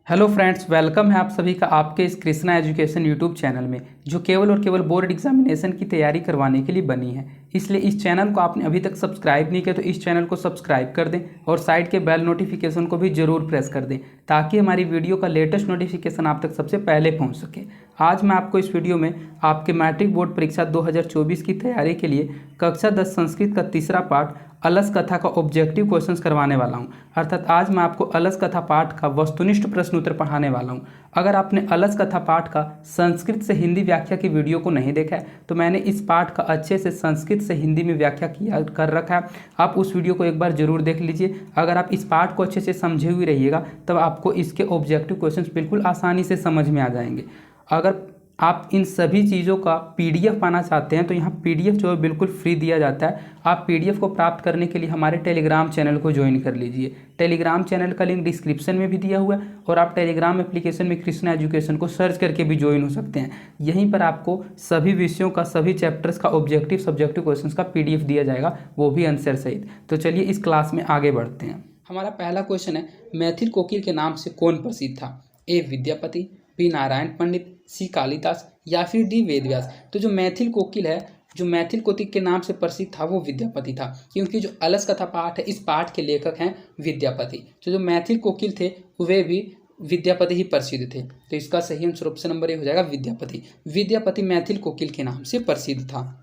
Hello friends, welcome है आप सभी का आपके इस कृष्णा एजुकेशन यूट्यूब चैनल में, जो केवल और केवल बोर्ड एग्जामिनेशन की तैयारी करवाने के लिए बनी है। इसलिए इस चैनल को आपने अभी तक सब्सक्राइब नहीं किया तो इस चैनल को सब्सक्राइब कर दें और साइड के बेल नोटिफिकेशन को भी जरूर प्रेस कर दें, ताकि हमारी वीडियो का लेटेस्ट नोटिफिकेशन आप तक सबसे पहले पहुँच सके। आज मैं आपको इस वीडियो में आपके मैट्रिक बोर्ड परीक्षा 2024 की तैयारी के लिए कक्षा 10 संस्कृत का तीसरा पाठ अलस कथा का ऑब्जेक्टिव क्वेश्चंस करवाने वाला हूं। अर्थात आज मैं आपको अलस कथा पाठ का वस्तुनिष्ठ प्रश्न उत्तर पढ़ाने वाला हूं। अगर आपने अलस कथा पाठ का संस्कृत से हिंदी व्याख्या की वीडियो को नहीं देखा है तो मैंने इस पाठ का अच्छे से संस्कृत से हिंदी में व्याख्या किया कर रखा है, आप उस वीडियो को एक बार जरूर देख लीजिए। अगर आप इस पाठ को अच्छे से समझे हुए रहिएगा तब आपको इसके ऑब्जेक्टिव क्वेश्चन बिल्कुल आसानी से समझ में आ जाएंगे। अगर आप इन सभी चीज़ों का पीडीएफ पाना चाहते हैं तो यहाँ पीडीएफ जो है बिल्कुल फ्री दिया जाता है। आप पीडीएफ को प्राप्त करने के लिए हमारे टेलीग्राम चैनल को ज्वाइन कर लीजिए। टेलीग्राम चैनल का लिंक डिस्क्रिप्शन में भी दिया हुआ है और आप टेलीग्राम एप्लीकेशन में कृष्णा एजुकेशन को सर्च करके भी ज्वाइन हो सकते हैं। यहीं पर आपको सभी विषयों का, सभी चैप्टर्स का ऑब्जेक्टिव सब्जेक्टिव क्वेश्चन का पीडीएफ दिया जाएगा, वो भी आंसर सहित। तो चलिए इस क्लास में आगे बढ़ते हैं। हमारा पहला क्वेश्चन है, मैथिल कोकिल के नाम से कौन प्रसिद्ध था? ए विद्यापति, बी नारायण पंडित, सी कालिदास या फिर डी वेदव्यास। तो जो मैथिल कोकिल है, जो मैथिल कोकिल के नाम से प्रसिद्ध था वो विद्यापति था, क्योंकि जो अलस कथा पाठ है इस पाठ के लेखक हैं विद्यापति। तो जो मैथिल कोकिल थे वे भी विद्यापति ही प्रसिद्ध थे। तो इसका सही आंसर ऑप्शन नंबर ए हो जाएगा विद्यापति। विद्यापति मैथिल कोकिल के नाम से प्रसिद्ध था।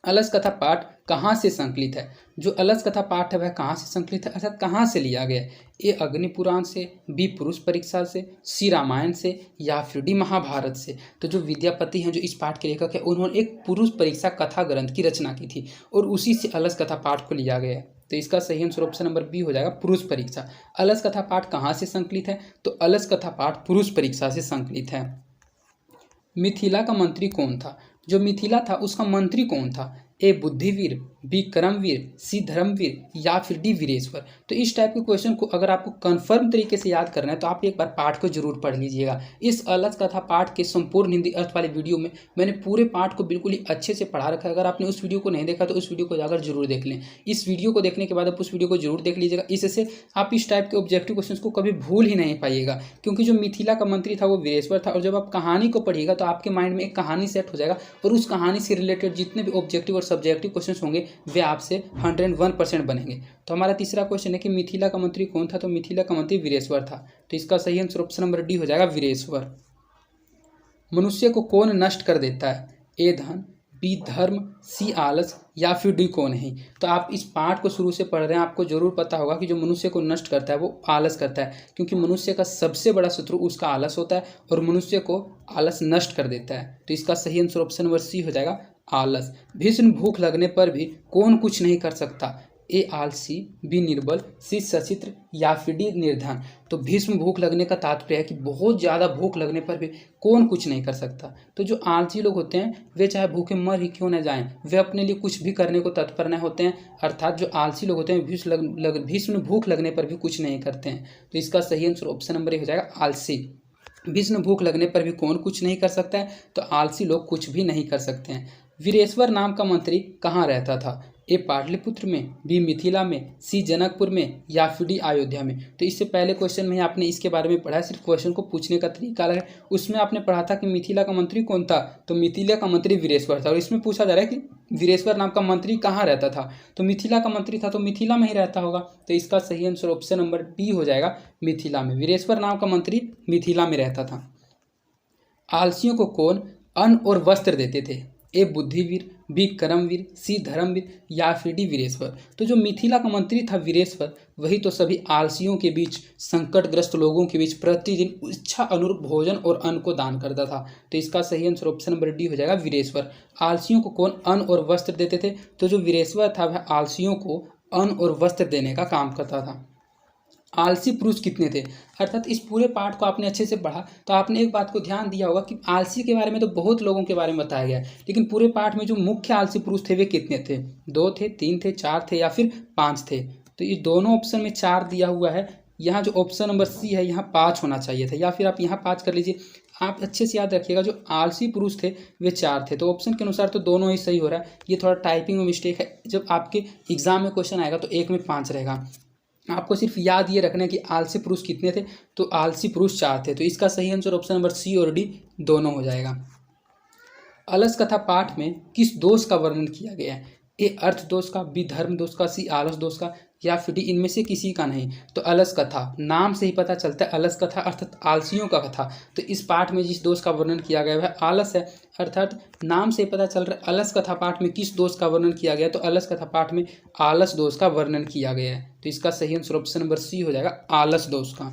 अलस कथा पाठ कहाँ से संकलित है? जो अलस कथा पाठ है वह कहाँ से संकलित है, अर्थात कहाँ से लिया गया है? ए अग्नि पुराण से, बी पुरुष परीक्षा से, सी रामायण से या फिर डी महाभारत से। तो जो विद्यापति हैं, जो इस पाठ के लेखक है, उन्होंने एक पुरुष परीक्षा कथा ग्रंथ की रचना की थी और उसी से अलस कथा पाठ को लिया गया है। तो इसका सही आंसर ऑप्शन नंबर बी हो जाएगा पुरुष परीक्षा। अलस कथा पाठ कहाँ से संकलित है? तो अलस कथा पाठ पुरुष परीक्षा से संकलित है। मिथिला का मंत्री कौन था? जो मिथिला था उसका मंत्री कौन था? ए बुद्धिवीर, बी कर्मवीर, सी धर्मवीर या फिर डी वीरेश्वर। तो इस टाइप के क्वेश्चन को अगर आपको कंफर्म तरीके से याद करना है तो आप एक बार पाठ को जरूर पढ़ लीजिएगा। इस अलस कथा पाठ के संपूर्ण हिंदी अर्थ वाले वीडियो में मैंने पूरे पाठ को बिल्कुल ही अच्छे से पढ़ा रखा है। अगर आपने उस वीडियो को नहीं देखा तो उस वीडियो को जाकर जरूर देख लें। इस वीडियो को देखने के बाद आप उस वीडियो को जरूर देख लीजिएगा। इससे आप इस टाइप के ऑब्जेक्टिव क्वेश्चन को कभी भूल ही नहीं पाइएगा, क्योंकि जो मिथिला का मंत्री था वो वीरेश्वर था। और जब आप कहानी को पढ़िएगा तो आपके माइंड में एक कहानी सेट हो जाएगा और उस कहानी से रिलेटेड जितने भी ऑब्जेक्टिव और सब्जेक्टिव क्वेश्चन होंगे वे आपसे 101% बनेंगे। तो हमारा तीसरा क्वेश्चन है कि मिथिला का मंत्री कौन था? तो मिथिला का मंत्री वीरेश्वर था। तो इसका सही आंसर ऑप्शन नंबर डी हो जाएगा वीरेश्वर। मनुष्य को कौन नष्ट कर देता है? ए धन, बी धर्म, सी आलस या फिर डी कौन है? तो आप इस पाठ को शुरू से पढ़ रहे हैं, आपको जरूर पता होगा कि जो मनुष्य को नष्ट करता है वो आलस करता है, क्योंकि मनुष्य का सबसे बड़ा शत्रु उसका आलस होता है और मनुष्य को आलस नष्ट कर देता है। तो इसका सही आंसर ऑप्शन नंबर सी हो जाएगा आलस। भीषण भूख लगने पर भी कौन कुछ नहीं कर सकता? ए आलसी, बी निर्बल, सी सचित्र या फिर डी निर्धन। तो भीष्म भूख लगने का तात्पर्य है कि बहुत ज़्यादा भूख लगने पर भी कौन कुछ नहीं कर सकता। तो जो आलसी लोग होते हैं वे चाहे भूखे मर ही क्यों न जाएं, वे अपने लिए कुछ भी करने को तत्पर न होते हैं। अर्थात जो आलसी लोग होते हैं भीष्म भूख लगने पर भी कुछ नहीं करते हैं। तो इसका सही आंसर ऑप्शन नंबर ए हो जाएगा आलसी। भीष्म भूख लगने पर भी कौन कुछ नहीं कर सकता है? तो आलसी लोग कुछ भी नहीं कर सकते हैं। वीरेश्वर नाम का मंत्री कहाँ रहता था? ए पाटलिपुत्र में, बी मिथिला में, सी जनकपुर में या फिर डी अयोध्या में। तो इससे पहले क्वेश्चन में आपने इसके बारे में पढ़ा है, सिर्फ क्वेश्चन को पूछने का तरीका अलग है। उसमें आपने पढ़ा था कि मिथिला का मंत्री कौन था? तो मिथिला का मंत्री वीरेश्वर था। और इसमें पूछा जा रहा है कि वीरेश्वर नाम का मंत्री कहाँ रहता था? तो मिथिला का मंत्री था तो मिथिला में ही रहता होगा। तो इसका सही आंसर ऑप्शन नंबर बी हो जाएगा मिथिला में। वीरेश्वर नाम का मंत्री मिथिला में रहता था। आलसियों को कौन अन्न और वस्त्र देते थे? ए बुद्धिवीर, बी कर्मवीर, सी धर्मवीर या फिर डी वीरेश्वर। तो जो मिथिला का मंत्री था वीरेश्वर, वही तो सभी आलसियों के बीच, संकटग्रस्त लोगों के बीच प्रतिदिन इच्छा अनुरूप भोजन और अन्न को दान करता था। तो इसका सही आंसर ऑप्शन नंबर डी हो जाएगा वीरेश्वर। आलसियों को कौन अन्न और वस्त्र देते थे? तो जो वीरेश्वर था वह आलसियों को अन्न और वस्त्र देने का काम करता था। आलसी पुरुष कितने थे? अर्थात इस पूरे पाठ को आपने अच्छे से पढ़ा तो आपने एक बात को ध्यान दिया होगा कि आलसी के बारे में तो बहुत लोगों के बारे में बताया गया है, लेकिन पूरे पाठ में जो मुख्य आलसी पुरुष थे वे कितने थे? 2 थे, 3 थे, 4 थे या फिर 5 थे? तो ये दोनों ऑप्शन में 4 दिया हुआ है। यहाँ जो ऑप्शन नंबर सी है यहाँ 5 होना चाहिए था, या फिर आप यहाँ 5 कर लीजिए। आप अच्छे से याद रखिएगा, जो आलसी पुरुष थे वे 4 थे। तो ऑप्शन के अनुसार तो दोनों ही सही हो रहा है। ये थोड़ा टाइपिंग में मिस्टेक है, जब आपके एग्जाम में क्वेश्चन आएगा तो एक में 5 रहेगा। आपको सिर्फ याद ये रखना है कि आलसी पुरुष कितने थे, तो आलसी पुरुष 4 थे। तो इसका सही आंसर ऑप्शन नंबर सी और डी दोनों हो जाएगा। अलस कथा पाठ में किस दोष का वर्णन किया गया है? ए अर्थ दोष का, बी धर्म दोष का, सी आलस दोष का, या फिर डी इनमें से किसी का नहीं। तो अलस कथा, नाम से ही पता चलता है अलस कथा अर्थात आलसियों का कथा। तो इस पाठ में जिस दोष का वर्णन किया गया है आलस है, अर्थात नाम से पता चल रहा है अलस कथा पाठ में किस दोष का वर्णन किया गया है, तो अलस कथा पाठ में आलस दोष का वर्णन किया गया है। तो इसका सही आंसर ऑप्शन नंबर सी हो जाएगा, आलस दोष का।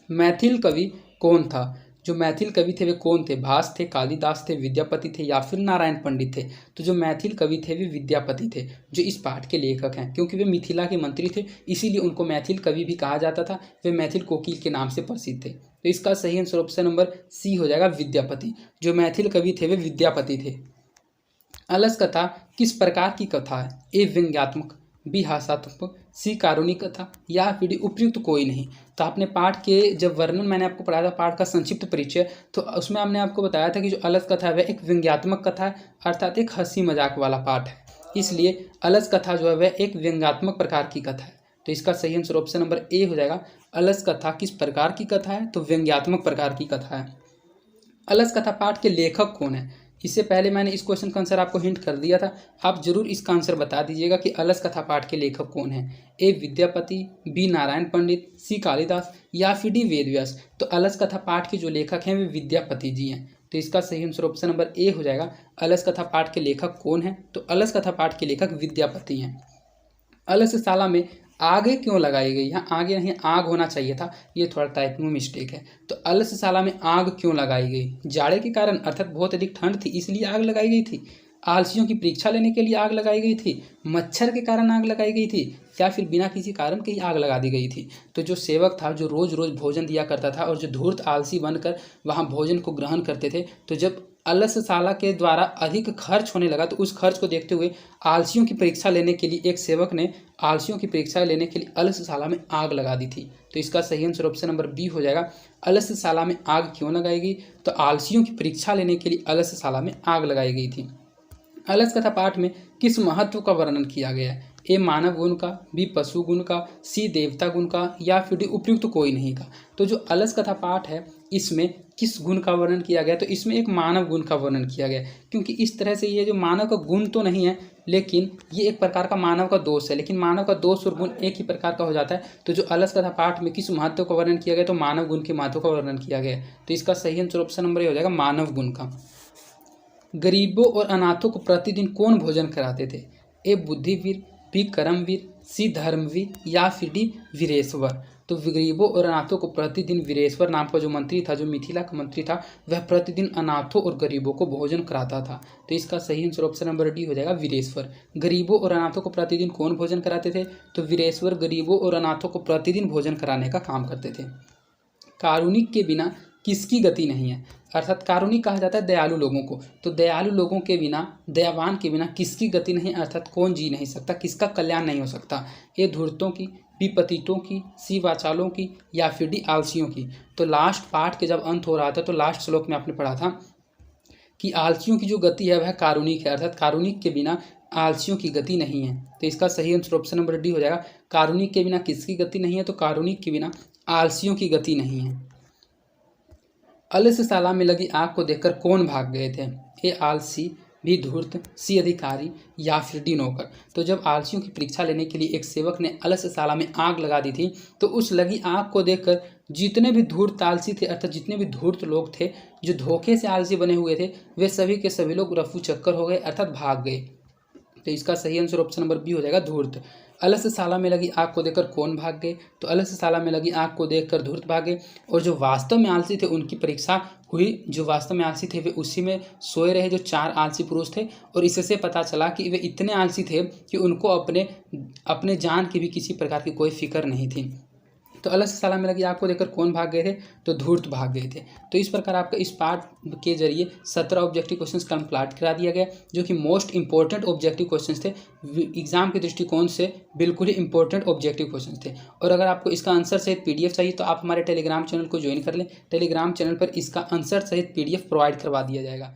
मैथिल कवि कौन था? जो मैथिल कवि थे वे कौन थे? भास थे, कालिदास थे, विद्यापति थे, या फिर नारायण पंडित थे? तो जो मैथिल कवि थे वे विद्यापति थे, जो इस पाठ के लेखक हैं। क्योंकि वे मिथिला के मंत्री थे, इसीलिए उनको मैथिल कवि भी कहा जाता था। वे मैथिल कोकिल के नाम से प्रसिद्ध थे। तो इसका सही आंसर ऑप्शन नंबर सी हो जाएगा, विद्यापति। जो मैथिल कवि थे वे विद्यापति थे। अलस कथा किस प्रकार की कथा है? ए व्यंग्यात्मक, बी हास्यात्मक, सी कारुणिक कथा, या फिर डी उपयुक्त कोई नहीं। तो आपने पाठ के जब वर्णन मैंने आपको पढ़ाया था पाठ का संक्षिप्त परिचय, तो उसमें हमने आपको बताया था कि जो अलस कथा है वह एक व्यंग्यात्मक कथा है, अर्थात एक हंसी मजाक वाला पाठ है। इसलिए अलस कथा जो है वह एक व्यंग्यात्मक प्रकार की कथा है। तो इसका सही आंसर ऑप्शन नंबर ए हो जाएगा। अलस कथा किस प्रकार की कथा है? तो व्यंग्यात्मक प्रकार की कथा है। अलस कथा पाठ के लेखक कौन है? इससे पहले मैंने इस क्वेश्चन का आंसर आपको हिंट कर दिया था। आप जरूर इसका आंसर बता दीजिएगा कि अलस कथा पाठ के लेखक कौन है। ए विद्यापति, बी नारायण पंडित, सी कालिदास, या फिर डी वेदव्यास। तो अलस कथा पाठ के जो लेखक हैं वे विद्यापति जी हैं। तो इसका सही आंसर ऑप्शन नंबर ए हो जाएगा। अलस कथा पाठ के लेखक कौन है? तो अलस कथा पाठ के लेखक विद्यापति हैं। अलसशाला में आगे क्यों लगाई गई? यहाँ आगे नहीं आग होना चाहिए था, ये थोड़ा टाइप में मिस्टेक है। तो अलसशाला में आग क्यों लगाई गई? जाड़े के कारण, अर्थात बहुत अधिक ठंड थी इसलिए आग लगाई गई थी? आलसियों की परीक्षा लेने के लिए आग लगाई गई थी? मच्छर के कारण आग लगाई गई थी? या फिर बिना किसी कारण के ही आग लगा दी गई थी? तो जो सेवक था जो रोज रोज भोजन दिया करता था और जो धूर्त आलसी बनकर वहाँ भोजन को ग्रहण करते थे, तो जब अलसशाला के द्वारा अधिक खर्च होने लगा तो उस खर्च को देखते हुए आलसियों की परीक्षा लेने के लिए एक सेवक ने आलसियों की परीक्षा लेने के लिए अलसशाला में आग लगा दी थी। तो इसका सही आंसर ऑप्शन नंबर बी हो जाएगा। अलसशाला में आग क्यों लगाई गई? तो आलसियों की परीक्षा लेने के लिए अलसशाला में आग लगाई गई थी। अलस कथा पाठ में किस महत्व का वर्णन किया गया है? ए मानव गुण का, बी पशु गुण का, सी देवता गुण का, या फिर डी उपयुक्त कोई नहीं का। तो जो अलस कथा पाठ है इसमें किस गुण का वर्णन किया गया? तो इसमें एक मानव गुण का वर्णन किया गया, क्योंकि इस तरह से ये जो मानव का गुण तो नहीं है लेकिन ये एक प्रकार का मानव का दोष है, लेकिन मानव का दोष और गुण एक ही प्रकार का हो जाता है। तो जो अलस कथा पाठ में किस महत्व का वर्णन किया गया? तो मानव गुण के महत्व का वर्णन किया गया। तो इसका सही आंसर ऑप्शन नंबर ए हो जाएगा, मानव गुण का। गरीबों और अनाथों को प्रतिदिन कौन भोजन कराते थे? ए बुद्धिवीर, बी कर्मवीर, सी धर्मवीर, या फिर डी वीरेश्वर। तो गरीबों और अनाथों को प्रतिदिन वीरेश्वर नाम का जो मंत्री था, जो मिथिला का मंत्री था, वह प्रतिदिन अनाथों और गरीबों को भोजन कराता था। तो इसका सही आंसर ऑप्शन नंबर डी हो जाएगा, वीरेश्वर। गरीबों और अनाथों को प्रतिदिन कौन भोजन कराते थे? तो वीरेश्वर गरीबों और अनाथों को प्रतिदिन भोजन कराने का काम करते थे। कारुणिक के बिना किसकी गति नहीं है? अर्थात कारुणिक कहा जाता है दयालु लोगों को। तो दयालु लोगों के बिना, दयावान के बिना किसकी गति नहीं, अर्थात कौन जी नहीं सकता, किसका कल्याण नहीं हो सकता? ए धूर्तों की, बी पतितों की, सी वाचालों की, या फिर डी आलसियों की। तो लास्ट पार्ट के जब अंत हो रहा था तो लास्ट श्लोक में आपने पढ़ा था कि आलसियों की जो गति है वह कारुणिक है, अर्थात कारुणिक के बिना आलसियों की गति नहीं है। तो इसका सही आंसर ऑप्शन नंबर डी हो जाएगा। कारुणिक के बिना किसकी गति नहीं है? तो कारुणिक के बिना आलसियों की गति नहीं है। अलसशाला में लगी आग को देखकर कौन भाग गए थे? ए आलसी, बी धूर्त, सी अधिकारी, या फिर डी नौकर। तो जब आलसियों की परीक्षा लेने के लिए एक सेवक ने अलसशाला में आग लगा दी थी तो उस लगी आग को देखकर जितने भी धूर्त आलसी थे, अर्थात जितने भी धूर्त लोग थे जो धोखे से आलसी बने हुए थे, वे सभी के सभी लोग रफू चक्कर हो गए, अर्थात भाग गए। तो इसका सही आंसर ऑप्शन नंबर बी हो जाएगा, धूर्त। अलसशाला में लगी आग को देखकर कौन भाग गए? तो अलसशाला में लगी आग को देखकर धूर्त भागे, और जो वास्तव में आलसी थे उनकी परीक्षा हुई। जो वास्तव में आलसी थे वे उसी में सोए रहे, जो 4 आलसी पुरुष थे, और इससे पता चला कि वे इतने आलसी थे कि उनको अपने जान की भी किसी प्रकार की कोई फिक्र नहीं थी। तो अलसशाला में लगी आग को देखकर कौन भाग गए थे? तो धूर्त भाग गए थे। तो इस प्रकार आपका इस पार्ट के जरिए 17 ऑब्जेक्टिव क्वेश्चंस कंप्लीट करा दिया गया, जो कि मोस्ट इंपॉर्टेंट ऑब्जेक्टिव क्वेश्चंस थे, एग्जाम के दृष्टिकोण से बिल्कुल ही इंपॉर्टेंट ऑब्जेक्टिव क्वेश्चंस थे। और अगर आपको इसका आंसर सहित PDF चाहिए तो आप हमारे टेलीग्राम चैनल को ज्वाइन कर लें। टेलीग्राम चैनल पर इसका आंसर सहित PDF प्रोवाइड करवा दिया जाएगा।